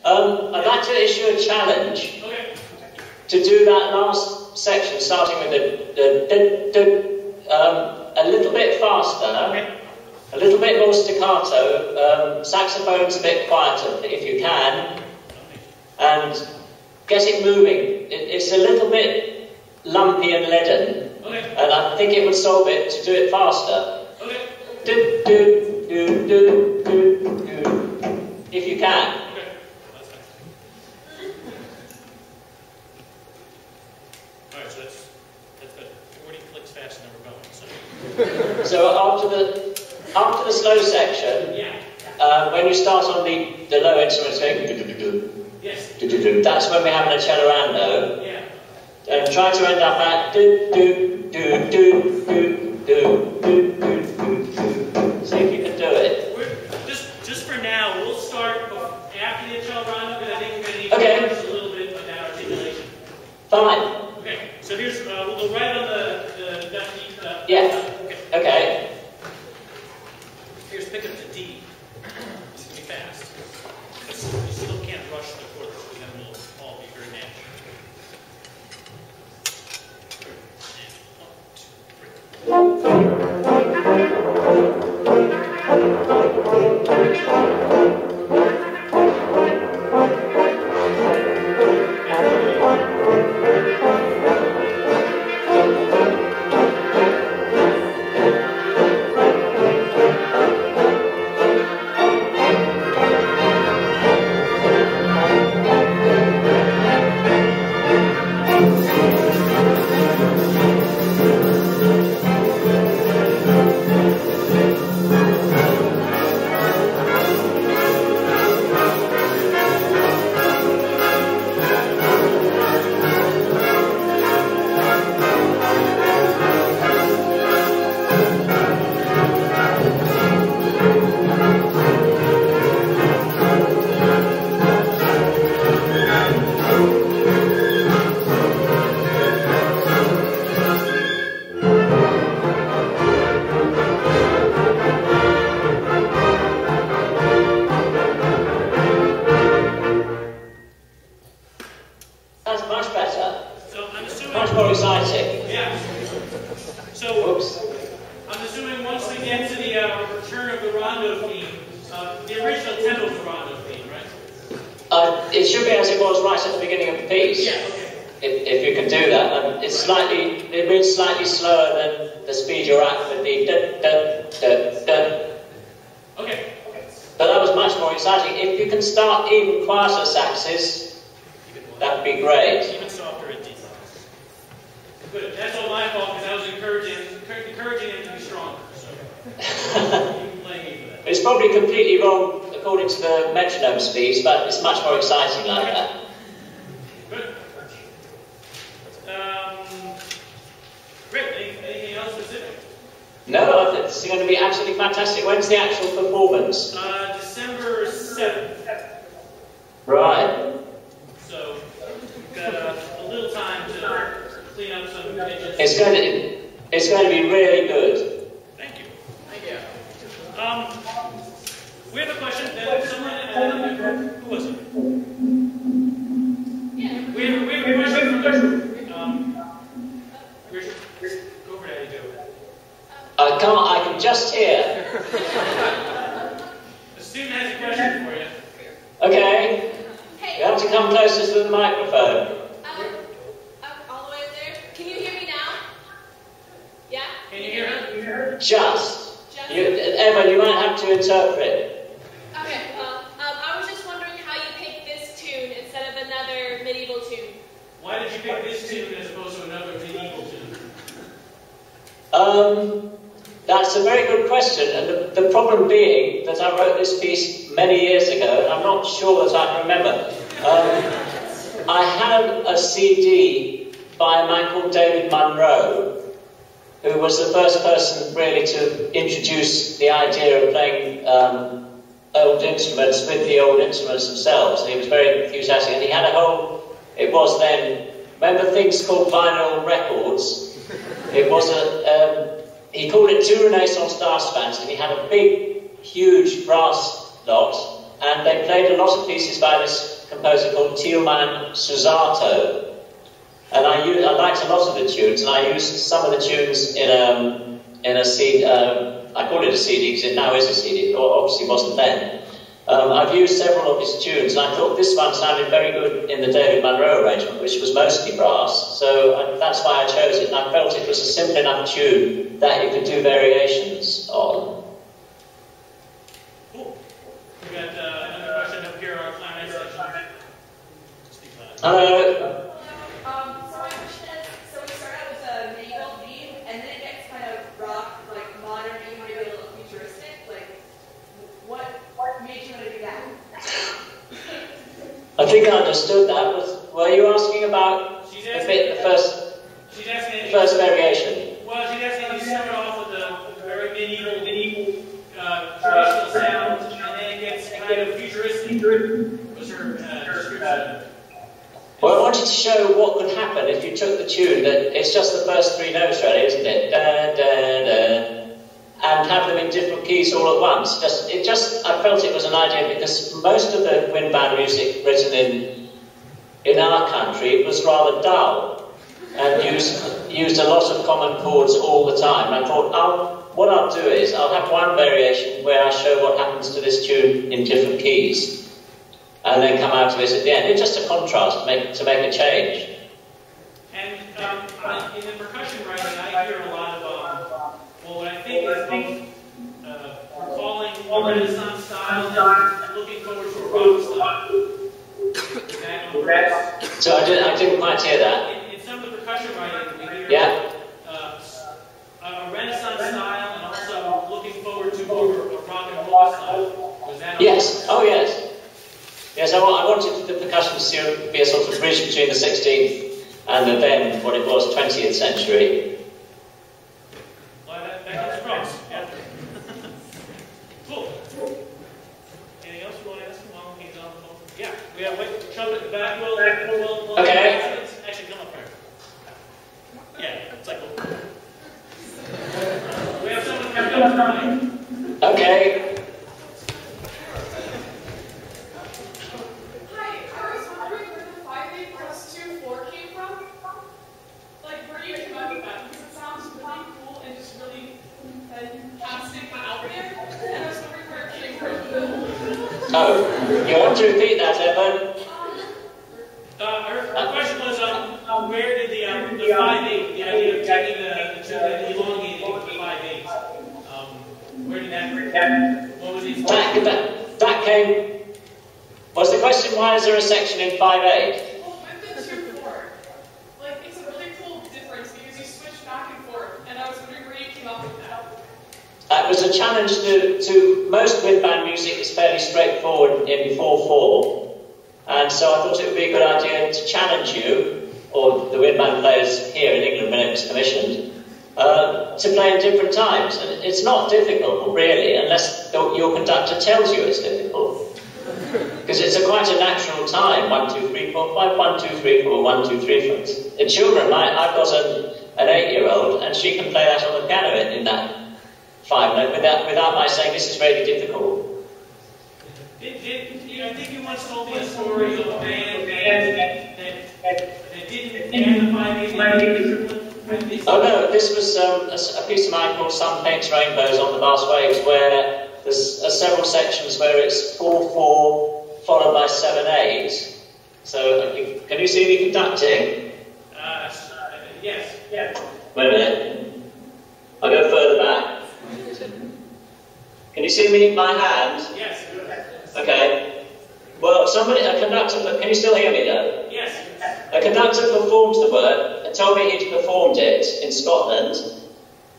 I'd like to issue a challenge to do that last section, starting with a little bit faster, a little bit more staccato, saxophone's a bit quieter if you can, and get it moving. It's a little bit lumpy and leaden, and I think it would solve it to do it faster. Do, do, do, do, do, do. If you can. Alright, so that's good. 40 clicks fast and then we're going. So after the slow section, when you start on the low instruments going do, do, do, do, yes. do, do, do, that's when we're having a cellorando. Yeah. And try to end up at do do do do do do do do do. See if you can do it. Just for now, we'll start after the cellorando because I think we're going to need to practice a little bit of that articulation. Fine. Okay. So here's we'll go right on the left. Yeah. Okay. Here's pick up the D. It's going to be fast. You still can't rush the chords because then we'll all be very natural. It should be as it was right at the beginning of the piece. Yeah, okay. If you can do that. And it moves slightly slower than the speed you're at with the da-da-da-da. Okay. But that was much more exciting. If you can start even quieter saxes, that would be great. Even softer at D. Good. That's all my fault because I was encouraging him to be stronger. So you can blame me for that. It's probably completely wrong according to the metronome speeds, but it's much more exciting like that. Good. Great. Anything else specific? No, I think it's going to be absolutely fantastic. When's the actual performance? December 7th. Right. So we've got a little time to clean up some pitches. It's going to be really good. Thank you. Thank you. We have a question that someone, who was it? Yeah. We have a question from the group. Go over there, Joe. I can just hear. The student has a question for you. Okay. Hey. You have to come closer to the microphone. All the way up there. Can you hear me now? Yeah? Can you hear her? Just. Evan, you might have to interpret. Okay, well, I was just wondering how you picked this tune instead of another medieval tune. Why did you pick this tune as opposed to another medieval tune? That's a very good question, and the problem being that I wrote this piece many years ago, and I'm not sure that I can remember. I had a CD by a man called David Munro, who was the first person really to introduce the idea of playing old instruments with the old instruments themselves. And he was very enthusiastic, and he had a whole, it was then, remember things called vinyl records? It was he called it Two Renaissance Brass Bands, and he had a big, huge brass lot, and they played a lot of pieces by this composer called Teilman Susato. And I liked a lot of the tunes, and I used some of the tunes in a CD. I call it a CD because it now is a CD, or obviously wasn't then. I've used several of his tunes, and I thought this one sounded very good in the David Munro arrangement, which was mostly brass. So that's why I chose it, and I felt it was a simple enough tune that you could do variations on. Cool. We got another question up here on our clarinet section. Hello. So my question is, so we start out with a medieval theme, and then it gets kind of rock, like modern, maybe a little futuristic. Like, what made you want to do that? I think I understood that. Were you asking about the first variation? Well, she's asking you start off with a very medieval traditional sound, and then it gets kind of futuristic. Was her description? Well, I wanted to show what could happen if you took the tune, that it's just the first three notes really, isn't it? Da, da, da, and have them in different keys all at once. I felt it was an idea because most of the wind band music written in our country was rather dull and used a lot of common chords all the time. And I thought, what I'll do is I'll have one variation where I show what happens to this tune in different keys, and then come out of it at the end. It's just a contrast to make a change. And in the percussion writing, I hear a lot of, what I think is recalling a Renaissance style and looking forward to a rock style. So I didn't quite hear that. In some of the percussion writing, we hear a Renaissance style and also looking forward to more a rock and roll style. Was that yes. Oh, yes. Yes, I wanted the percussion to be a sort of bridge between the 16th and the then, what it was, 20th century. Well, that comes across. Yeah. Cool. Anything else you want to ask him while he's on the phone? Yeah, we have Trump at the back. We'll okay. Actually, come up here. Yeah, it's like we have someone coming up tonight. Okay. Oh, you want to repeat that, Evan? Her question was, where did the 5/8, the idea of taking the tune and elongating it to 5/8, where did that, what was the inspiration? That came, was the question, why is there a section in 5/8? Well, with the 2/4, like, it's a really cool difference because you switch back and forth, and I was wondering where you came up with that. It was a challenge to most wind band music is fairly straightforward in 4/4, and so I thought it would be a good idea to challenge you, or the wind band players here in England when it was commissioned, to play in different times. And it's not difficult, really, unless your conductor tells you it's difficult. Because it's quite a natural time, 1, 2, 3, 4, 5, 1, 2, 3, 4, 1, 2, 3, 4. The children, I've got an 8-year-old, and she can play that on the piano in that 5 note without my saying this is really difficult. I think you once told me a story of a band that didn't add the 5/8. Oh no, this was a piece of mine called Sun Paints Rainbows on the Vast Waves, where there's several sections where it's 4/4 followed by 7/8. So can you see me conducting? Yes. Wait a minute. I'll go further back. Can you see me, my hand? Yes. Okay. Well, a conductor, can you still hear me though? Yes. A conductor performed the work and told me he'd performed it in Scotland.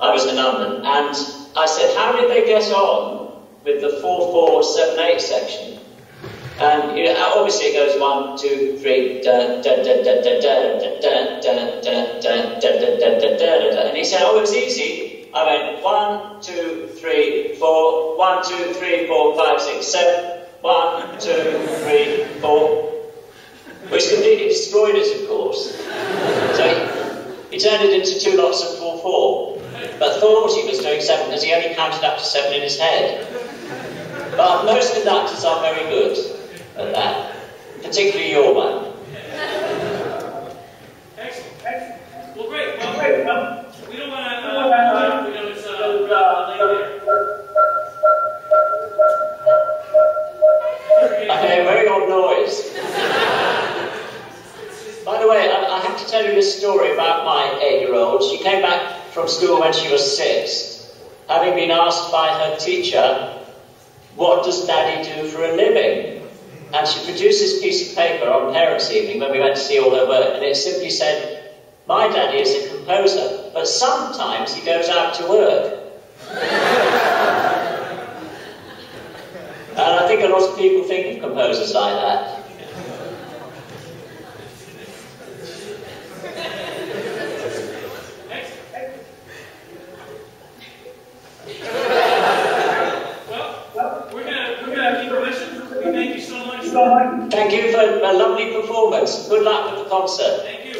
I was in London, and I said, how did they get on with the 4/4 7/8 section? And obviously it goes 1, 2, 3, da da da da da da da da da da da. And he said, oh, it's easy. I went 1, 2, 3, 4, 1, 2, 3, 4, 5, 6, 7. 1, 2, 3, 4. Which completely destroyed it, of course. So he turned it into 2 lots of 4/4, but thought he was doing 7 because he only counted up to 7 in his head. But most conductors are very good at that, particularly your one. Excellent. Well, great. Well, we don't want to, we know it's late there. I hear a very odd noise. By the way, I have to tell you this story about my 8-year-old. She came back from school when she was 6, having been asked by her teacher, "What does Daddy do for a living?" And she produced this piece of paper on Parents' Evening when we went to see all her work, and it simply said, "My daddy is a composer, but sometimes he goes out to work." And I think a lot of people think of composers like that. Thank you for a lovely performance. Good luck with the concert. Thank you.